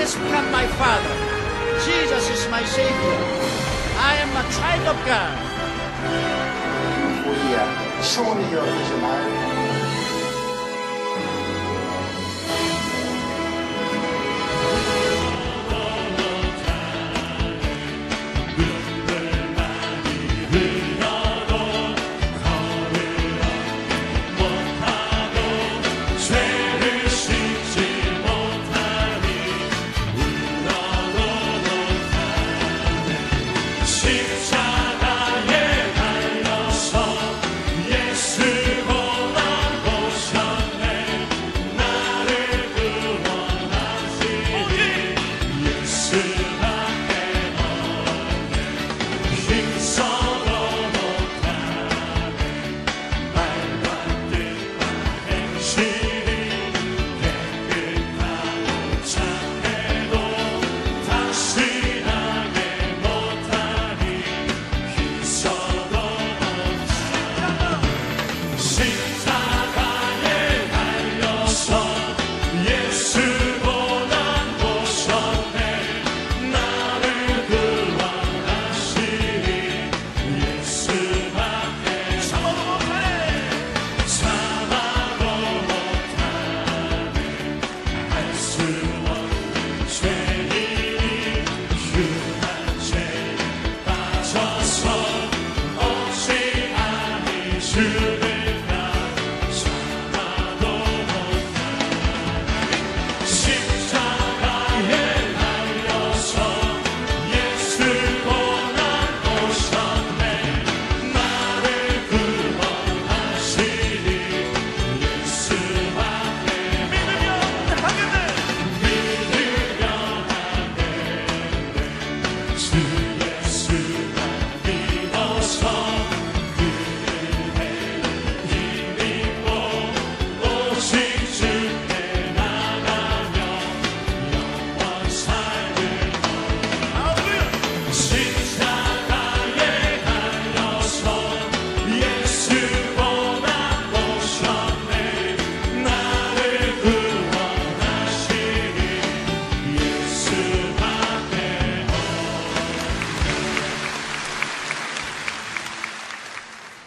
has become my Father. Jesus is my Savior. I am a child of God. 우리의 소원이여 되시나요?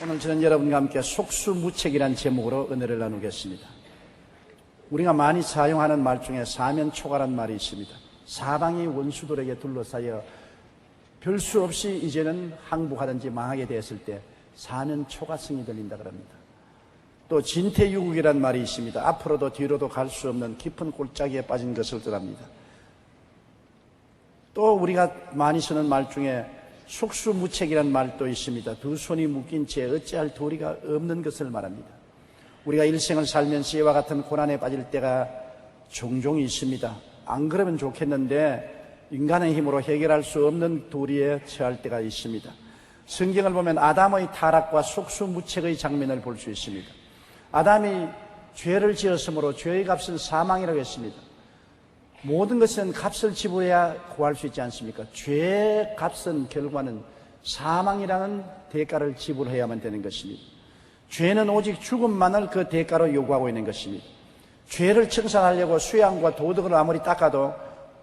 오늘 저는 여러분과 함께 속수무책이라는 제목으로 은혜를 나누겠습니다. 우리가 많이 사용하는 말 중에 사면초가라는 말이 있습니다. 사방이 원수들에게 둘러싸여 별 수 없이 이제는 항복하든지 망하게 되었을 때 사면초가성이 들린다 그럽니다. 또 진퇴유국이라는 말이 있습니다. 앞으로도 뒤로도 갈 수 없는 깊은 골짜기에 빠진 것을 뜻합니다. 또 우리가 많이 쓰는 말 중에 속수무책이라는 말도 있습니다. 두 손이 묶인 채 어찌할 도리가 없는 것을 말합니다. 우리가 일생을 살면서 이와 같은 고난에 빠질 때가 종종 있습니다. 안 그러면 좋겠는데 인간의 힘으로 해결할 수 없는 도리에 처할 때가 있습니다. 성경을 보면 아담의 타락과 속수무책의 장면을 볼 수 있습니다. 아담이 죄를 지었으므로 죄의 값은 사망이라고 했습니다. 모든 것은 값을 지불해야 구할 수 있지 않습니까? 죄의 값은 결과는 사망이라는 대가를 지불해야만 되는 것입니다. 죄는 오직 죽음만을 그 대가로 요구하고 있는 것입니다. 죄를 청산하려고 수양과 도덕을 아무리 닦아도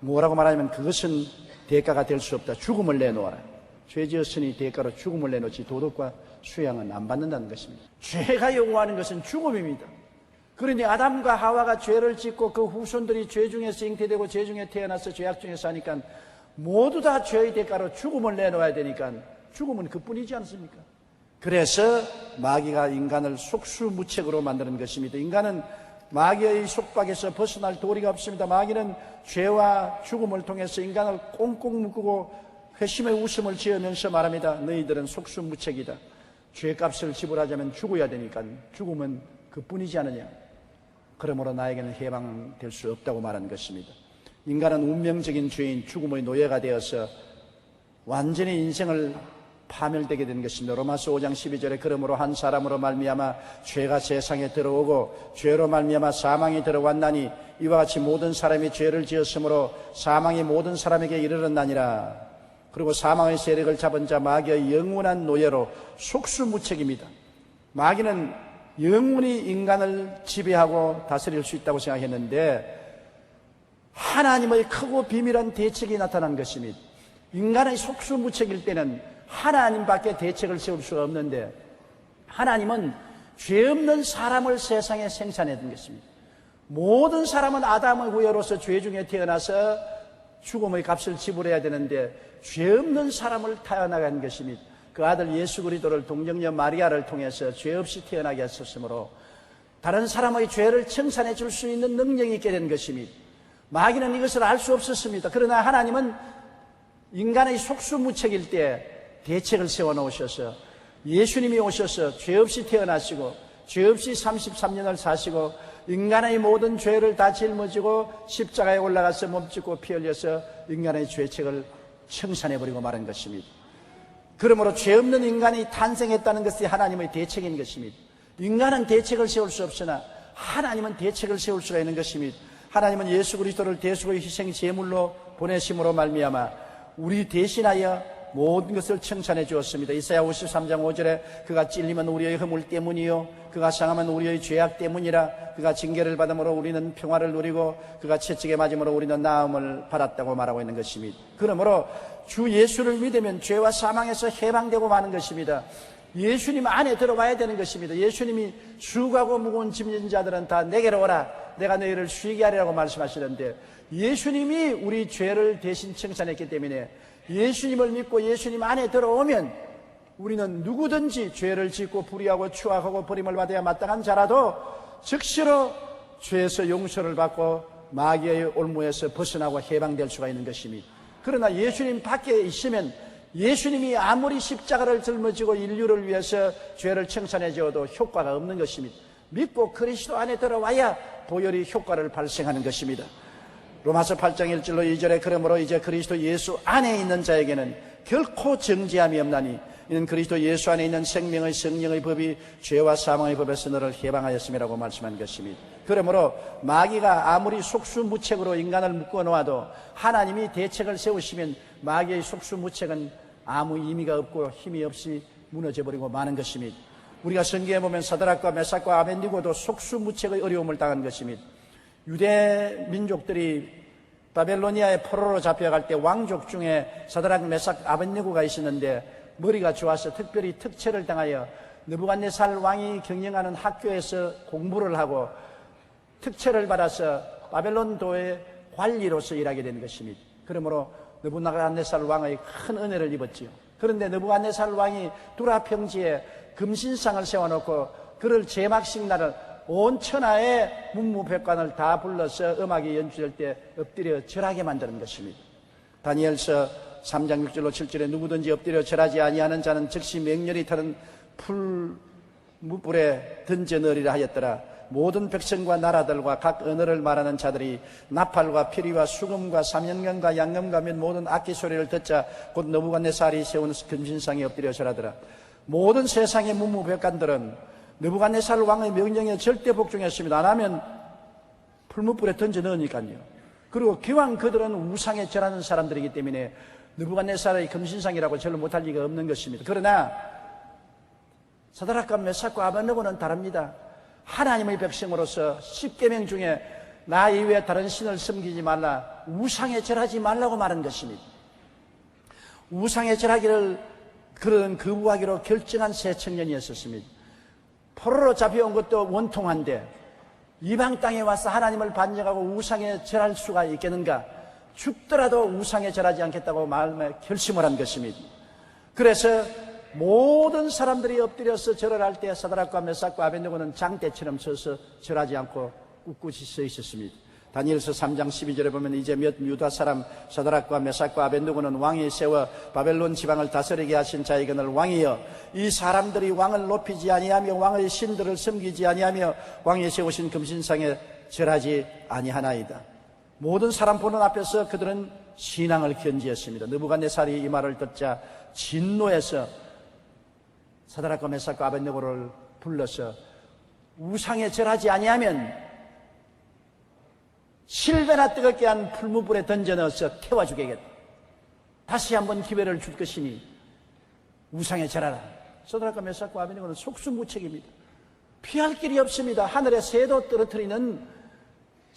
뭐라고 말하냐면 그것은 대가가 될 수 없다. 죽음을 내놓아라. 죄 지었으니 대가로 죽음을 내놓지 도덕과 수양은 안 받는다는 것입니다. 죄가 요구하는 것은 죽음입니다. 그러니 아담과 하와가 죄를 짓고 그 후손들이 죄 중에서 잉태되고 죄 중에 태어나서 죄악 중에서 하니까 모두 다 죄의 대가로 죽음을 내놓아야 되니까 죽음은 그뿐이지 않습니까? 그래서 마귀가 인간을 속수무책으로 만드는 것입니다. 인간은 마귀의 속박에서 벗어날 도리가 없습니다. 마귀는 죄와 죽음을 통해서 인간을 꽁꽁 묶고 회심의 웃음을 지으면서 말합니다. 너희들은 속수무책이다. 죄값을 지불하자면 죽어야 되니까 죽음은 그뿐이지 않느냐. 그러므로 나에게는 해방될 수 없다고 말하는 것입니다. 인간은 운명적인 죄인 죽음의 노예가 되어서 완전히 인생을 파멸되게 되는 것입니다. 로마서 5장 12절에 그러므로 한 사람으로 말미암아 죄가 세상에 들어오고 죄로 말미암아 사망이 들어왔나니 이와 같이 모든 사람이 죄를 지었으므로 사망이 모든 사람에게 이르렀나니라. 그리고 사망의 세력을 잡은 자 마귀의 영원한 노예로 속수무책입니다. 마귀는 영원히 인간을 지배하고 다스릴 수 있다고 생각했는데 하나님의 크고 비밀한 대책이 나타난 것입니다. 인간의 속수무책일 때는 하나님밖에 대책을 세울 수가 없는데 하나님은 죄 없는 사람을 세상에 생산해둔 것입니다. 모든 사람은 아담의 후예로서 죄 중에 태어나서 죽음의 값을 지불해야 되는데 죄 없는 사람을 태어나간 것입니다. 그 아들 예수 그리스도를 동정녀 마리아를 통해서 죄 없이 태어나게 하셨으므로 다른 사람의 죄를 청산해 줄 수 있는 능력이 있게 된 것입니다. 마귀는 이것을 알 수 없었습니다. 그러나 하나님은 인간의 속수무책일 때 대책을 세워놓으셔서 예수님이 오셔서 죄 없이 태어나시고 죄 없이 33년을 사시고 인간의 모든 죄를 다 짊어지고 십자가에 올라가서 몸짓고 피 흘려서 인간의 죄책을 청산해버리고 말한 것입니다. 그러므로 죄 없는 인간이 탄생했다는 것이 하나님의 대책인 것입니다. 인간은 대책을 세울 수 없으나 하나님은 대책을 세울 수가 있는 것입니다. 하나님은 예수 그리스도를 대속의 희생 제물로 보내심으로 말미암아 우리 대신하여 모든 것을 청산해 주었습니다. 이사야 53장 5절에 그가 찔리면 우리의 허물 때문이요 그가 상하면 우리의 죄악 때문이라 그가 징계를 받음으로 우리는 평화를 누리고 그가 채찍에 맞음으로 우리는 나음을 받았다고 말하고 있는 것입니다. 그러므로 주 예수를 믿으면 죄와 사망에서 해방되고 마는 것입니다. 예수님 안에 들어와야 되는 것입니다. 예수님이 수고하고 무거운 짐진 자들은 다 내게로 오라 내가 너희를 쉬게 하리라고 말씀하시는데 예수님이 우리 죄를 대신 청산했기 때문에 예수님을 믿고 예수님 안에 들어오면 우리는 누구든지 죄를 짓고 불의하고 추악하고 버림을 받아야 마땅한 자라도 즉시로 죄에서 용서를 받고 마귀의 올무에서 벗어나고 해방될 수가 있는 것입니다. 그러나 예수님 밖에 있으면 예수님이 아무리 십자가를 짊어지고 인류를 위해서 죄를 청산해 주어도 효과가 없는 것입니다. 믿고 그리스도 안에 들어와야 보혈이 효과를 발생하는 것입니다. 로마서 8장 1절로 2절에 그러므로 이제 그리스도 예수 안에 있는 자에게는 결코 정죄함이 없나니 이는 그리스도 예수 안에 있는 생명의 성령의 법이 죄와 사망의 법에서 너를 해방하였음이라고 말씀한 것입니다. 그러므로 마귀가 아무리 속수무책으로 인간을 묶어놓아도 하나님이 대책을 세우시면 마귀의 속수무책은 아무 의미가 없고 힘이 없이 무너져버리고 마는 것입니다. 우리가 성경에 보면 사드락과 메삭과 아벤니고도 속수무책의 어려움을 당한 것입니다. 유대 민족들이 바벨로니아의 포로로 잡혀갈 때 왕족 중에 사드락, 메삭, 아벤니고가 있었는데 머리가 좋아서 특별히 특채를 당하여 느부갓네살 왕이 경영하는 학교에서 공부를 하고 특채를 받아서 바벨론도의 관리로서 일하게 된 것입니다. 그러므로 느부갓네살 왕의 큰 은혜를 입었지요. 그런데 느부갓네살 왕이 두라 평지에 금신상을 세워놓고 그를 제막식 날을 온 천하의 문무백관을 다 불러서 음악이 연주될 때 엎드려 절하게 만드는 것입니다. 다니엘서 3장 6절로 7절에 누구든지 엎드려 절하지 아니하는 자는 즉시 맹렬히 타는 풀무불에 던져 넣으리라 하였더라. 모든 백성과 나라들과 각 언어를 말하는 자들이 나팔과 피리와 수금과 삼연금과 양금과 및 모든 악기 소리를 듣자 곧 느부갓네살이 세운 금신상에 엎드려 절하더라. 모든 세상의 문무백관들은 느부갓네살 왕의 명령에 절대 복종했습니다. 안 하면 풀무불에 던져 넣으니까요. 그리고 기왕 그들은 우상에 절하는 사람들이기 때문에 느부갓네살의 금신상이라고 절을 못할 리가 없는 것입니다. 그러나 사드락과 메삭과 아벤느고는 다릅니다. 하나님의 백성으로서 10계명 중에 나 이외에 다른 신을 섬기지 말라, 우상에 절하지 말라고 말한 것입니다. 우상에 절하기를 그런 거부하기로 결정한 새 청년이었습니다. 포로로 잡혀온 것도 원통한데 이방 땅에 와서 하나님을 반역하고 우상에 절할 수가 있겠는가? 죽더라도 우상에 절하지 않겠다고 마음에 결심을 한 것입니다. 그래서 모든 사람들이 엎드려서 절을 할 때 사드락과 메삭과 아벤느고는 장대처럼 서서 절하지 않고 꿋꿋이 서 있었습니다. 다니엘서 3장 12절에 보면 이제 몇 유다 사람 사드락과 메삭과 아벤느고는 왕이 세워 바벨론 지방을 다스리게 하신 자에게는 왕이여 이 사람들이 왕을 높이지 아니하며 왕의 신들을 섬기지 아니하며 왕이 세우신 금신상에 절하지 아니하나이다. 모든 사람 보는 앞에서 그들은 신앙을 견지했습니다. 느부갓네살이 이 말을 듣자 진노해서 사드락과 메삭과 아벤느고를 불러서 우상에 절하지 아니하면 실베나 뜨겁게 한 풀무불에 던져 넣어서 태워 주겠다. 다시 한번 기회를 줄 것이니 우상에 절하라. 사드락과 메삭과 아벤느고는 속수무책입니다. 피할 길이 없습니다. 하늘의 새도 떨어뜨리는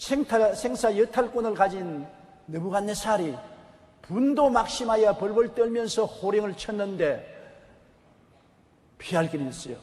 생사 여탈권을 가진 느부갓네살이 분도 막심하여 벌벌 떨면서 호령을 쳤는데 피할 길이 있어요.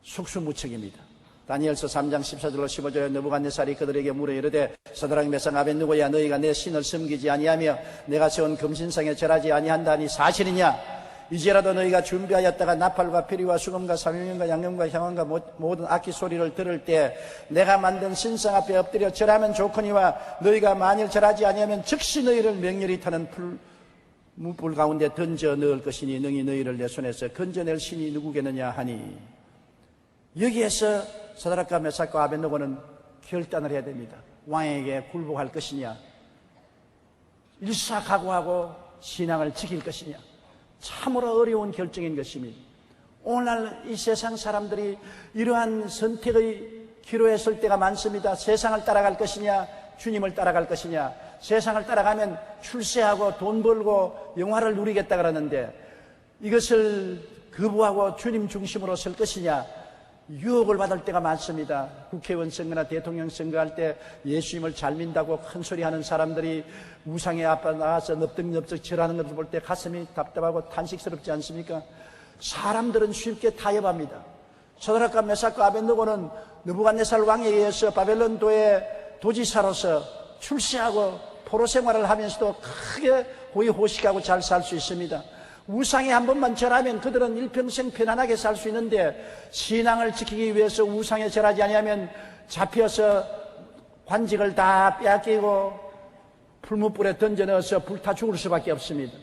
속수무책입니다. 다니엘서 3장 14절로 15절에 느부갓네살이 그들에게 물어 이르되 서드락 메삭 아벳느고야 너희가 내 신을 섬기지 아니하며 내가 세운 금신상에 절하지 아니한다니 사실이냐? 이제라도 너희가 준비하였다가 나팔과 피리와 수금과 사명과 양념과 향원과 모든 악기 소리를 들을 때 내가 만든 신상 앞에 엎드려 절하면 좋거니와 너희가 만일 절하지 아니하면 즉시 너희를 맹렬히 타는 무불 가운데 던져 넣을 것이니 능히 너희를 내 손에서 건져낼 신이 누구겠느냐 하니 여기에서 사드락과 메삭과 아벳느고는 결단을 해야 됩니다. 왕에게 굴복할 것이냐 일사각오하고 신앙을 지킬 것이냐 참으로 어려운 결정인 것입니다. 오늘날 이 세상 사람들이 이러한 선택의 기로에 설 때가 많습니다. 세상을 따라갈 것이냐 주님을 따라갈 것이냐. 세상을 따라가면 출세하고 돈 벌고 영화를 누리겠다 그러는데 이것을 거부하고 주님 중심으로 설 것이냐. 유혹을 받을 때가 많습니다. 국회의원 선거나 대통령 선거할 때 예수님을 잘 믿다고 큰 소리 하는 사람들이 우상의 앞에 나와서 넙득넙득 절하는 것을 볼 때 가슴이 답답하고 탄식스럽지 않습니까? 사람들은 쉽게 타협합니다. 사드락과 메삭과 아벳느고는 느부갓네살 왕에 의해서 바벨론도의 도지사로서 출세하고 포로 생활을 하면서도 크게 호의호식하고 잘 살 수 있습니다. 우상에 한 번만 절하면 그들은 일평생 편안하게 살 수 있는데 신앙을 지키기 위해서 우상에 절하지 아니하면 잡혀서 관직을 다 빼앗기고 풀무불에 던져 넣어서 불타 죽을 수밖에 없습니다.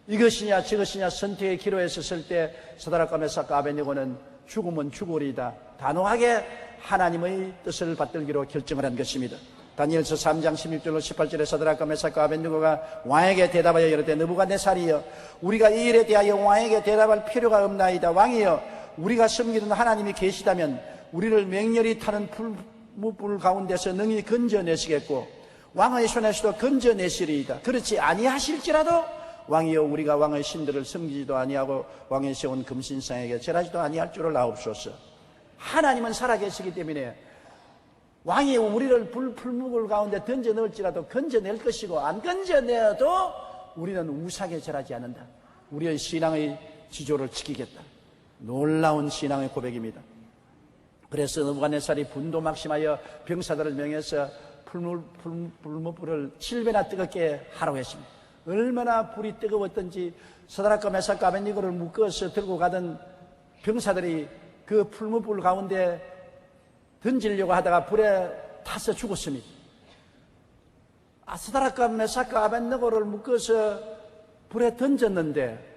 이것이냐 저것이냐 선택의 기로에 섰을 때 사드락과 메삭과 아벳느고는 죽으면 죽으리이다 단호하게 하나님의 뜻을 받들기로 결정을 한 것입니다. 다니엘서 3장 16절로 18절에 사드락과 메삭과 아벳느고가 왕에게 대답하여 이르되 느부갓네살이여 우리가 이 일에 대하여 왕에게 대답할 필요가 없나이다. 왕이여 우리가 섬기는 하나님이 계시다면 우리를 맹렬히 타는 풀무불 가운데서 능히 건져내시겠고 왕의 손에서도 건져내시리이다. 그렇지 아니하실지라도 왕이여 우리가 왕의 신들을 섬기지도 아니하고 왕의 세운 금신상에게 절하지도 아니할 줄을 아옵소서. 하나님은 살아계시기 때문에 왕이 우리를 풀무불 가운데 던져 넣을지라도 건져낼 것이고 안 건져내어도 우리는 우상에 절하지 않는다. 우리의 신앙의 지조를 지키겠다. 놀라운 신앙의 고백입니다. 그래서 느부갓네살이 분도 막심하여 병사들을 명해서 풀무불을 7배나 뜨겁게 하라고 했습니다. 얼마나 불이 뜨거웠던지 사드락과 메삭과 아벳느고를 묶어서 들고 가던 병사들이 그 풀무불 가운데 던지려고 하다가 불에 타서 죽었습니다. 사드락과 메삭과 아벳느고를 묶어서 불에 던졌는데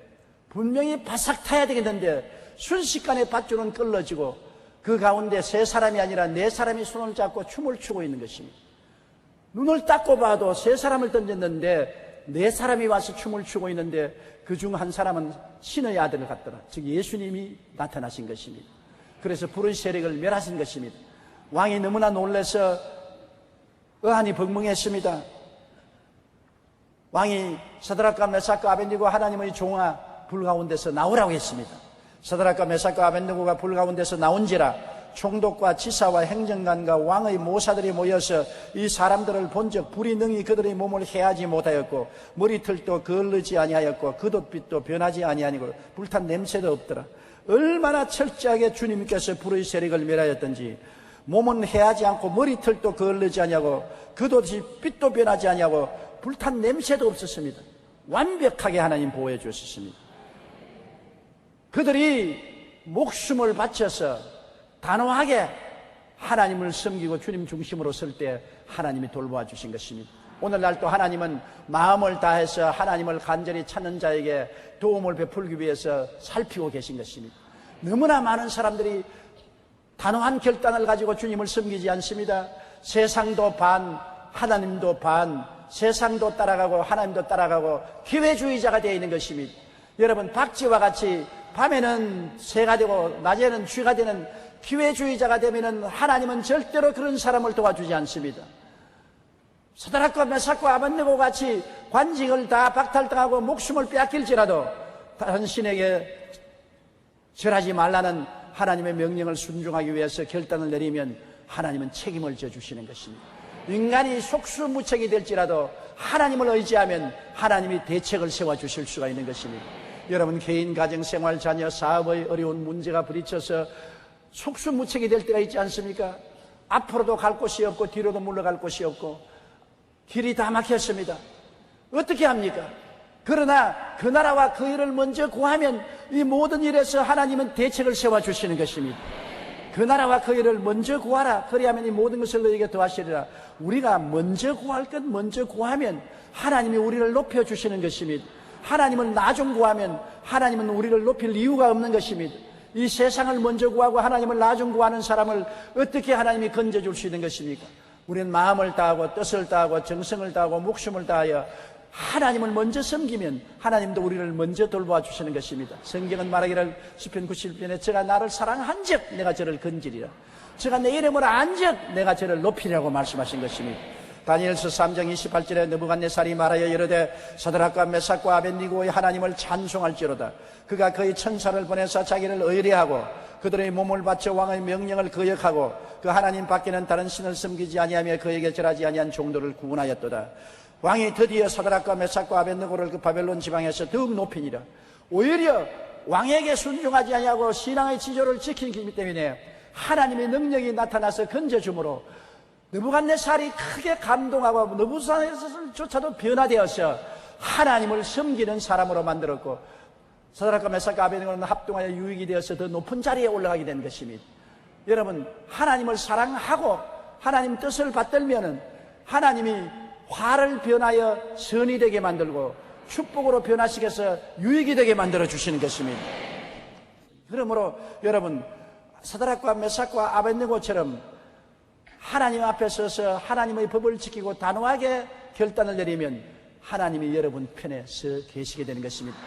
분명히 바싹 타야 되겠는데 순식간에 밧줄은 끌어지고 그 가운데 세 사람이 아니라 네 사람이 손을 잡고 춤을 추고 있는 것입니다. 눈을 닦고 봐도 세 사람을 던졌는데 네 사람이 와서 춤을 추고 있는데 그중 한 사람은 신의 아들을 갖더라. 즉 예수님이 나타나신 것입니다. 그래서 불의 세력을 멸하신 것입니다. 왕이 너무나 놀라서 어안이 벙벙했습니다. 왕이 사드락과 메삭과 아벳느고 하나님의 종아 불 가운데서 나오라고 했습니다. 사드락과 메삭과 아벳느고가 불 가운데서 나온지라 총독과 지사와 행정관과 왕의 모사들이 모여서 이 사람들을 본즉 불이 능히 그들의 몸을 해하지 못하였고 머리털도 거르지 아니하였고 겉옷빛도 변하지 아니하니고 불탄 냄새도 없더라. 얼마나 철저하게 주님께서 불의 세력을 멸하였던지 몸은 해하지 않고 머리털도 거르지 아니하고 겉옷이 빛도 변하지 아니하고 불탄 냄새도 없었습니다. 완벽하게 하나님 보호해 주셨습니다. 그들이 목숨을 바쳐서 단호하게 하나님을 섬기고 주님 중심으로 설 때 하나님이 돌보아 주신 것입니다. 오늘날 또 하나님은 마음을 다해서 하나님을 간절히 찾는 자에게 도움을 베풀기 위해서 살피고 계신 것입니다. 너무나 많은 사람들이 단호한 결단을 가지고 주님을 섬기지 않습니다. 세상도 반, 하나님도 반, 세상도 따라가고 하나님도 따라가고 기회주의자가 되어 있는 것입니다. 여러분 박쥐와 같이 밤에는 새가 되고 낮에는 쥐가 되는 기회주의자가 되면은 하나님은 절대로 그런 사람을 도와주지 않습니다. 사드락과 메삭과 아벳느고 같이 관직을 다 박탈당하고 목숨을 빼앗길지라도 다른 신에게 절하지 말라는 하나님의 명령을 순종하기 위해서 결단을 내리면 하나님은 책임을 져주시는 것입니다. 인간이 속수무책이 될지라도 하나님을 의지하면 하나님이 대책을 세워주실 수가 있는 것입니다. 여러분, 개인, 가정, 생활, 자녀, 사업의 어려운 문제가 부딪혀서 속수무책이 될 때가 있지 않습니까? 앞으로도 갈 곳이 없고 뒤로도 물러갈 곳이 없고 길이 다 막혔습니다. 어떻게 합니까? 그러나 그 나라와 그 일을 먼저 구하면 이 모든 일에서 하나님은 대책을 세워주시는 것입니다. 그 나라와 그 일을 먼저 구하라. 그리하면 이 모든 것을 너에게 더하시리라. 우리가 먼저 구할 것 먼저 구하면 하나님이 우리를 높여주시는 것입니다. 하나님을 나중 구하면 하나님은 우리를 높일 이유가 없는 것입니다. 이 세상을 먼저 구하고 하나님을 나중 구하는 사람을 어떻게 하나님이 건져줄 수 있는 것입니까? 우리는 마음을 다하고 뜻을 다하고 정성을 다하고 목숨을 다하여 하나님을 먼저 섬기면 하나님도 우리를 먼저 돌보아 주시는 것입니다. 성경은 말하기를 시편 91편에 저가 나를 사랑한즉 내가 저를 건지리라. 저가 내 이름을 안즉 내가 저를 높이리라고 말씀하신 것입니다. 다니엘서 3장 28절에 느부갓네살이 말하여 이르되 사드락과 메삭과 아벳니고의 하나님을 찬송할지로다. 그가 그의 천사를 보내사 자기를 의뢰하고 그들의 몸을 바쳐 왕의 명령을 거역하고 그 하나님 밖에는 다른 신을 섬기지 아니하며 그에게 절하지 아니한 종들을 구원하였도다. 왕이 드디어 사드락과 메삭과 아벳느고를 그 바벨론 지방에서 더욱 높이니라. 오히려 왕에게 순종하지 아니하고 신앙의 지조를 지키기 때문에 하나님의 능력이 나타나서 건져주므로 느부갓네살이 크게 감동하고 느부갓네살조차도 변화되어서 하나님을 섬기는 사람으로 만들었고 사드락과 메삭과 아벳느고는 합동하여 유익이 되어서 더 높은 자리에 올라가게 된 것입니다. 여러분, 하나님을 사랑하고 하나님 뜻을 받들면은 하나님이 화를 변하여 선이 되게 만들고 축복으로 변화시켜서 유익이 되게 만들어 주시는 것입니다. 그러므로 여러분, 사드락과 메삭과 아벳느고처럼 하나님 앞에 서서 하나님의 법을 지키고 단호하게 결단을 내리면 하나님이 여러분 편에 서 계시게 되는 것입니다.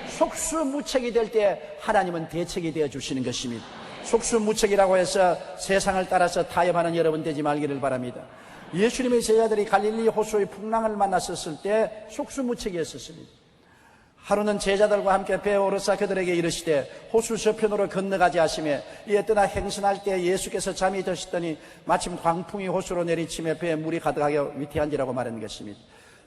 속수무책이 될 때 하나님은 대책이 되어 주시는 것입니다. 속수무책이라고 해서 세상을 따라서 타협하는 여러분 되지 말기를 바랍니다. 예수님의 제자들이 갈릴리 호수의 풍랑을 만났었을 때 속수무책이었습니다. 하루는 제자들과 함께 배에 오르사 그들에게 이르시되 호수 저편으로 건너가지 하시며 이에 떠나 행선할 때 예수께서 잠이 드시더니 마침 광풍이 호수로 내리치며 배에 물이 가득하게 위태한지라고 말하는 것입니다.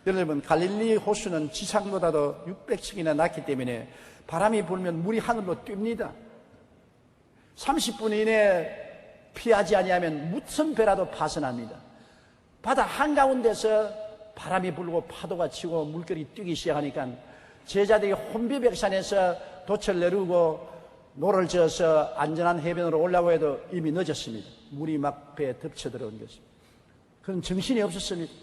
여러분, 갈릴리 호수는 지상보다도 600층이나 낮기 때문에 바람이 불면 물이 하늘로 뜁니다. 30분 이내에 피하지 아니하면 무슨 배라도 파손합니다. 바다 한가운데서 바람이 불고 파도가 치고 물결이 뛰기 시작하니까 제자들이 혼비백산에서 돛을 내리고 노를 저어서 안전한 해변으로 올라오고 해도 이미 늦었습니다. 물이 막 배에 덮쳐 들어온 것입니다. 그런 정신이 없었습니다.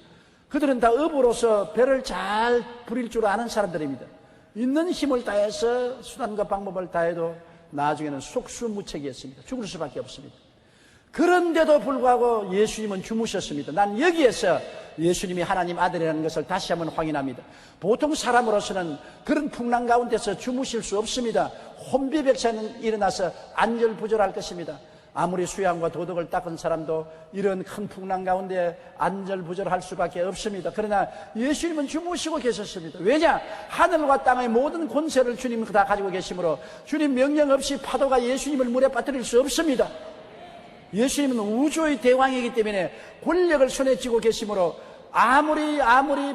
그들은 다 업으로서 배를 잘 부릴 줄 아는 사람들입니다. 있는 힘을 다해서 수단과 방법을 다해도 나중에는 속수무책이었습니다. 죽을 수밖에 없습니다. 그런데도 불구하고 예수님은 주무셨습니다. 난 여기에서 예수님이 하나님 아들이라는 것을 다시 한번 확인합니다. 보통 사람으로서는 그런 풍랑 가운데서 주무실 수 없습니다. 혼비백산은 일어나서 안절부절할 것입니다. 아무리 수양과 도덕을 닦은 사람도 이런 큰 풍랑 가운데 안절부절할 수밖에 없습니다. 그러나 예수님은 주무시고 계셨습니다. 왜냐? 하늘과 땅의 모든 권세를 주님 다 가지고 계시므로 주님 명령 없이 파도가 예수님을 물에 빠뜨릴 수 없습니다. 예수님은 우주의 대왕이기 때문에 권력을 손에 쥐고 계시므로 아무리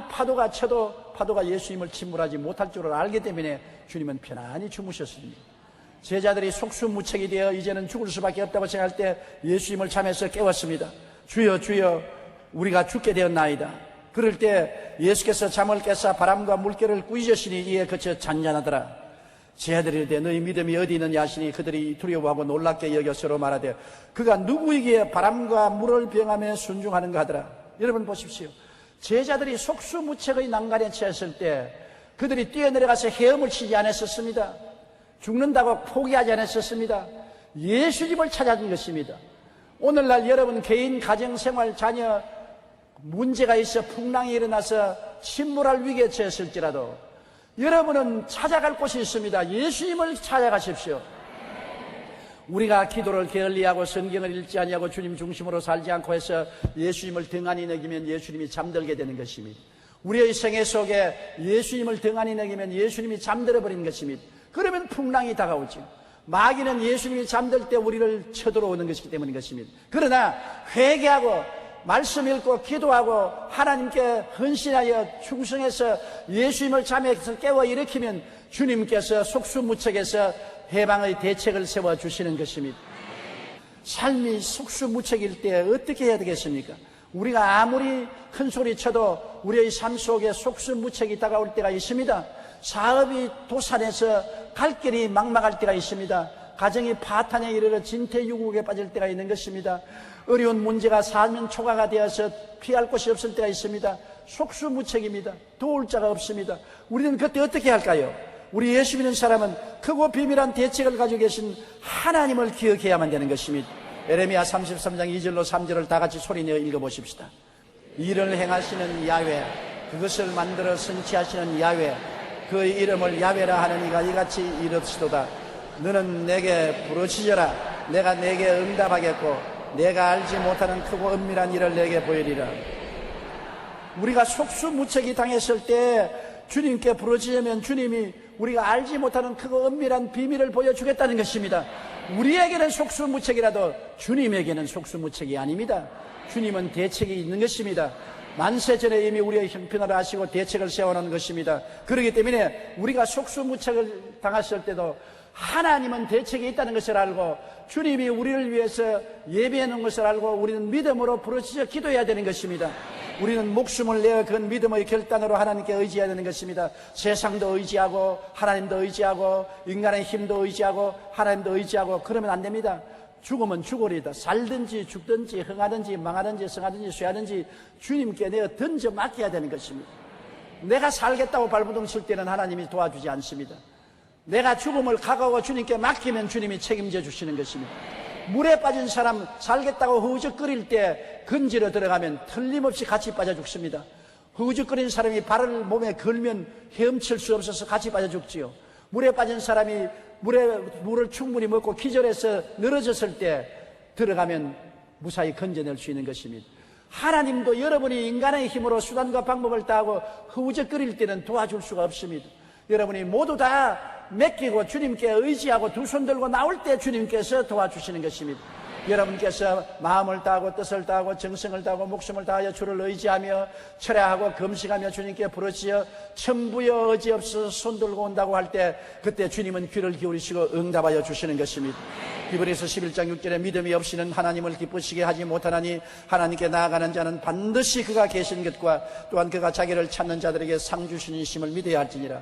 파도가 쳐도 파도가 예수님을 침몰하지 못할 줄을 알기 때문에 주님은 편안히 주무셨습니다. 제자들이 속수무책이 되어 이제는 죽을 수밖에 없다고 생각할 때 예수님을 잠에서 깨웠습니다. 주여 주여 우리가 죽게 되었나이다. 그럴 때 예수께서 잠을 깨사 바람과 물결을 꾸짖으시니 이에 그쳐 잔잔하더라. 제자들이 이르되 너희 믿음이 어디 있느냐 하시니 그들이 두려워하고 놀랍게 여겨 서로 말하되 그가 누구에게 바람과 물을 병하며 순종하는가 하더라. 여러분 보십시오. 제자들이 속수무책의 난간에 처했을 때 그들이 뛰어내려가서 헤엄을 치지 않았었습니다. 죽는다고 포기하지 않았었습니다. 예수님을 찾아준 것입니다. 오늘날 여러분 개인, 가정, 생활, 자녀 문제가 있어 풍랑이 일어나서 침몰할 위기에 처했을지라도 여러분은 찾아갈 곳이 있습니다. 예수님을 찾아가십시오. 우리가 기도를 게을리하고 성경을 읽지 아니하고 주님 중심으로 살지 않고 해서 예수님을 등한히 여기면 예수님이 잠들게 되는 것입니다. 우리의 생애 속에 예수님을 등한히 여기면 예수님이 잠들어 버리는 것입니다. 그러면 풍랑이 다가오죠. 마귀는 예수님이 잠들 때 우리를 쳐들어오는 것이기 때문인 것입니다. 그러나 회개하고 말씀 읽고 기도하고 하나님께 헌신하여 충성해서 예수님을 잠에서 깨워 일으키면 주님께서 속수무책에서 해방의 대책을 세워주시는 것입니다. 삶이 속수무책일 때 어떻게 해야 되겠습니까? 우리가 아무리 큰 소리 쳐도 우리의 삶 속에 속수무책이 다가올 때가 있습니다. 사업이 도산해서 갈 길이 막막할 때가 있습니다. 가정이 파탄에 이르러 진퇴유국에 빠질 때가 있는 것입니다. 어려운 문제가 사면 초과가 되어서 피할 곳이 없을 때가 있습니다. 속수무책입니다. 도울 자가 없습니다. 우리는 그때 어떻게 할까요? 우리 예수 믿는 사람은 크고 비밀한 대책을 가지고 계신 하나님을 기억해야만 되는 것입니다. 에레미야 33장 2절로 3절을 다 같이 소리내어 읽어보십시다. 일을 행하시는 야훼, 그것을 만들어 선치하시는 야훼, 그의 이름을 야훼라 하는 이가 이같이 이르시도다. 너는 내게 부르짖어라. 내가 내게 응답하겠고 내가 알지 못하는 크고 은밀한 일을 내게 보이리라. 우리가 속수무책이 당했을 때 주님께 부르짖으면 주님이 우리가 알지 못하는 크고 은밀한 비밀을 보여주겠다는 것입니다. 우리에게는 속수무책이라도 주님에게는 속수무책이 아닙니다. 주님은 대책이 있는 것입니다. 만세전에 이미 우리의 형편을 아시고 대책을 세워놓은 것입니다. 그렇기 때문에 우리가 속수무책을 당했을 때도 하나님은 대책이 있다는 것을 알고 주님이 우리를 위해서 예비해 놓은 것을 알고 우리는 믿음으로 부르짖어 기도해야 되는 것입니다. 우리는 목숨을 내어 그 믿음의 결단으로 하나님께 의지해야 되는 것입니다. 세상도 의지하고 하나님도 의지하고 인간의 힘도 의지하고 하나님도 의지하고 그러면 안 됩니다. 죽으면 죽으리다. 살든지 죽든지 흥하든지 망하든지 성하든지 쇠하든지 주님께 내어 던져 맡겨야 되는 것입니다. 내가 살겠다고 발버둥 칠 때는 하나님이 도와주지 않습니다. 내가 죽음을 각오하고 주님께 맡기면 주님이 책임져 주시는 것입니다. 물에 빠진 사람 살겠다고 허우적거릴 때 건지러 들어가면 틀림없이 같이 빠져 죽습니다. 허우적거리는 사람이 발을 몸에 걸면 헤엄칠 수 없어서 같이 빠져 죽지요. 물에 빠진 사람이 물을 충분히 먹고 기절해서 늘어졌을 때 들어가면 무사히 건져낼 수 있는 것입니다. 하나님도 여러분이 인간의 힘으로 수단과 방법을 다하고 허우적거릴 때는 도와줄 수가 없습니다. 여러분이 모두 다 맡기고 주님께 의지하고 두 손 들고 나올 때 주님께서 도와주시는 것입니다. 여러분께서 마음을 다하고 뜻을 다하고 정성을 다하고 목숨을 다하여 주를 의지하며 철야하고 금식하며 주님께 부르짖어 천부여 어지없어서 손 들고 온다고 할 때 그때 주님은 귀를 기울이시고 응답하여 주시는 것입니다. 히브리서 11장 6절에 믿음이 없이는 하나님을 기쁘시게 하지 못하나니 하나님께 나아가는 자는 반드시 그가 계신 것과 또한 그가 자기를 찾는 자들에게 상 주시는 이심을 믿어야 할지니라.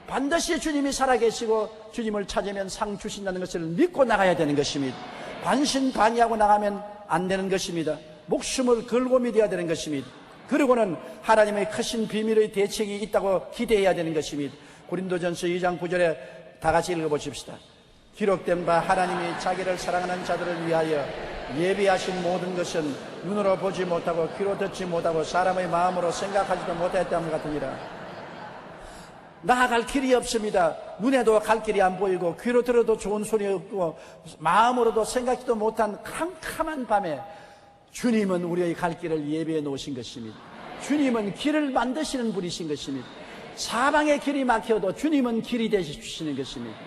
반드시 주님이 살아계시고 주님을 찾으면 상 주신다는 것을 믿고 나가야 되는 것입니다. 반신반의하고 나가면 안 되는 것입니다. 목숨을 걸고 믿어야 되는 것입니다. 그리고는 하나님의 크신 비밀의 대책이 있다고 기대해야 되는 것입니다. 고린도전서 2장 9절에 다 같이 읽어보십시다. 기록된 바 하나님이 자기를 사랑하는 자들을 위하여 예비하신 모든 것은 눈으로 보지 못하고 귀로 듣지 못하고 사람의 마음으로 생각하지도 못했다는 것 같으니라. 나아갈 길이 없습니다. 눈에도 갈 길이 안 보이고 귀로 들어도 좋은 소리 없고 마음으로도 생각지도 못한 캄캄한 밤에 주님은 우리의 갈 길을 예비해 놓으신 것입니다. 주님은 길을 만드시는 분이신 것입니다. 사방에 길이 막혀도 주님은 길이 되시는 것입니다.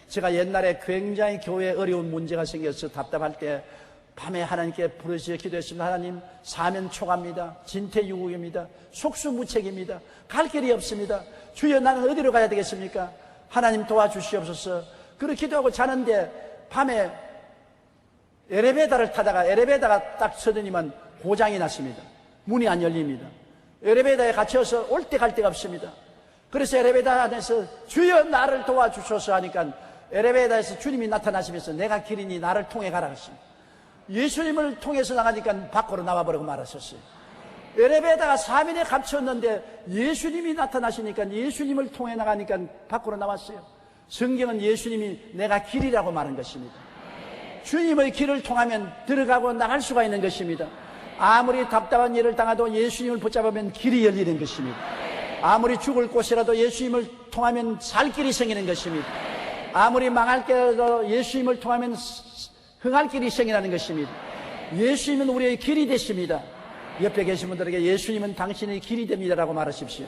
제가 옛날에 굉장히 교회에 어려운 문제가 생겨서 답답할 때 밤에 하나님께 부르짖어 기도했습니다. 하나님, 사면 초과입니다. 진퇴유국입니다. 속수무책입니다. 갈 길이 없습니다. 주여, 나는 어디로 가야 되겠습니까? 하나님 도와주시옵소서. 그렇게 기도하고 자는데 밤에 엘리베이터를 타다가 엘리베이터가 딱 서더니만 고장이 났습니다. 문이 안 열립니다. 엘리베이터에 갇혀서 올 때 갈 데가 없습니다. 그래서 엘리베이터 안에서 주여 나를 도와주소서 하니까 엘리베이터에서 주님이 나타나시면서 내가 길이니 나를 통해 가라 하십니다. 예수님을 통해서 나가니까 밖으로 나와버리고 말았었어요. 엘리베이터가 사면에 갇혔는데 예수님이 나타나시니까 예수님을 통해 나가니까 밖으로 나왔어요. 성경은 예수님이 내가 길이라고 말한 것입니다. 주님의 길을 통하면 들어가고 나갈 수가 있는 것입니다. 아무리 답답한 일을 당해도 예수님을 붙잡으면 길이 열리는 것입니다. 아무리 죽을 곳이라도 예수님을 통하면 살 길이 생기는 것입니다. 아무리 망할 때라도 예수님을 통하면 흥할 길이 생기는 것입니다. 예수님은 우리의 길이 되십니다. 옆에 계신 분들에게 예수님은 당신의 길이 됩니다라고 말하십시오.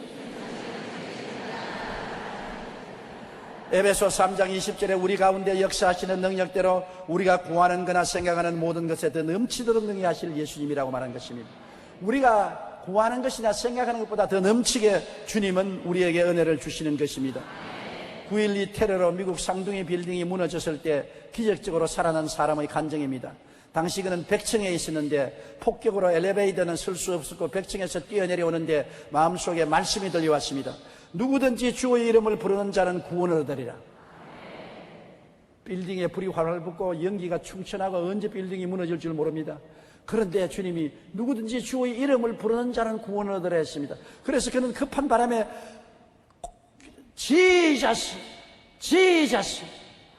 에베소 3장 20절에 우리 가운데 역사하시는 능력대로 우리가 구하는 거나 생각하는 모든 것에 더 넘치도록 능히하실 예수님이라고 말한 것입니다. 우리가 구하는 것이나 생각하는 것보다 더 넘치게 주님은 우리에게 은혜를 주시는 것입니다. 9.12 테러로 미국 쌍둥이 빌딩이 무너졌을 때 기적적으로 살아난 사람의 간증입니다. 당시 그는 100층에 있었는데 폭격으로 엘리베이터는 쓸 수 없었고 100층에서 뛰어내려오는데 마음속에 말씀이 들려왔습니다. 누구든지 주의 이름을 부르는 자는 구원을 얻으리라. 빌딩에 불이 활활 붙고 연기가 충천하고 언제 빌딩이 무너질 줄 모릅니다. 그런데 주님이 누구든지 주의 이름을 부르는 자는 구원을 얻으라 했습니다. 그래서 그는 급한 바람에 지저스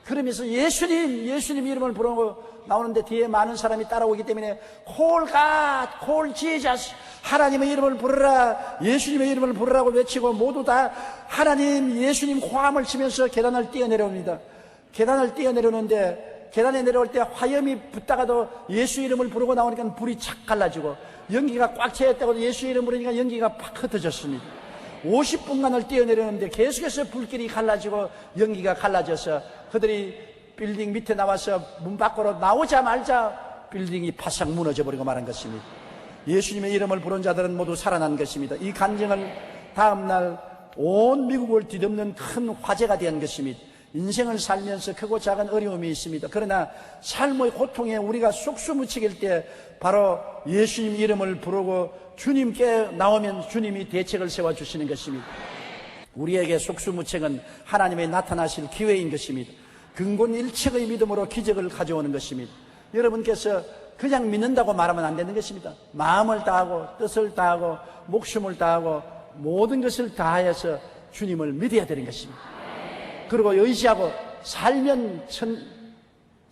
그러면서 예수님 이름을 부르고 나오는데 뒤에 많은 사람이 따라오기 때문에 콜 지저스 하나님의 이름을 부르라, 예수님의 이름을 부르라고 외치고 모두 다 하나님, 예수님 호함을 치면서 계단을 뛰어내려옵니다. 계단을 뛰어내려오는데 계단에 내려올 때 화염이 붙다가도 예수 이름을 부르고 나오니까 불이 착 갈라지고 연기가 꽉 차있다고 예수 이름 부르니까 연기가 팍 흩어졌습니다. 50분간을 뛰어내려오는데 계속해서 불길이 갈라지고 연기가 갈라져서 그들이 빌딩 밑에 나와서 문 밖으로 나오자마자 빌딩이 바싹 무너져 버리고 말한 것입니다. 예수님의 이름을 부른 자들은 모두 살아난 것입니다. 이 간증을 다음날 온 미국을 뒤덮는 큰 화제가 된 것입니다. 인생을 살면서 크고 작은 어려움이 있습니다. 그러나 삶의 고통에 우리가 속수무책일 때 바로 예수님 이름을 부르고 주님께 나오면 주님이 대책을 세워주시는 것입니다. 우리에게 속수무책은 하나님의 나타나실 기회인 것입니다. 근본일체의 믿음으로 기적을 가져오는 것입니다. 여러분께서 그냥 믿는다고 말하면 안 되는 것입니다. 마음을 다하고 뜻을 다하고 목숨을 다하고 모든 것을 다하여서 주님을 믿어야 되는 것입니다. 그리고 의지하고 살면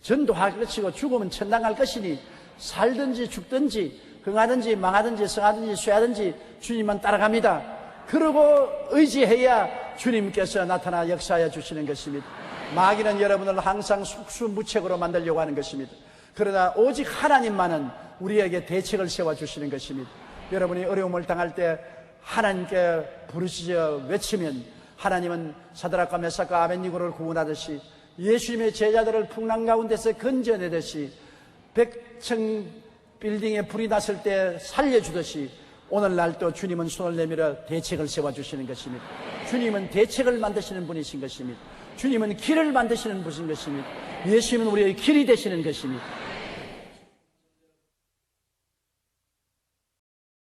전도할 것이고 죽으면 천당할 것이니 살든지 죽든지 흥하든지 망하든지 성하든지 쇠하든지 주님만 따라갑니다. 그러고 의지해야 주님께서 나타나 역사하여 주시는 것입니다. 마귀는 여러분을 항상 속수무책으로 만들려고 하는 것입니다. 그러나 오직 하나님만은 우리에게 대책을 세워주시는 것입니다. 여러분이 어려움을 당할 때 하나님께 부르짖어 외치면 하나님은 사드락과 메삭과 아벳니고를 구원하듯이 예수님의 제자들을 풍랑 가운데서 건져내듯이 100층 빌딩에 불이 났을 때 살려주듯이 오늘날도 주님은 손을 내밀어 대책을 세워주시는 것입니다. 주님은 대책을 만드시는 분이신 것입니다. 주님은 길을 만드시는 분이신 것입니다. 예수님은 우리의 길이 되시는 것입니다.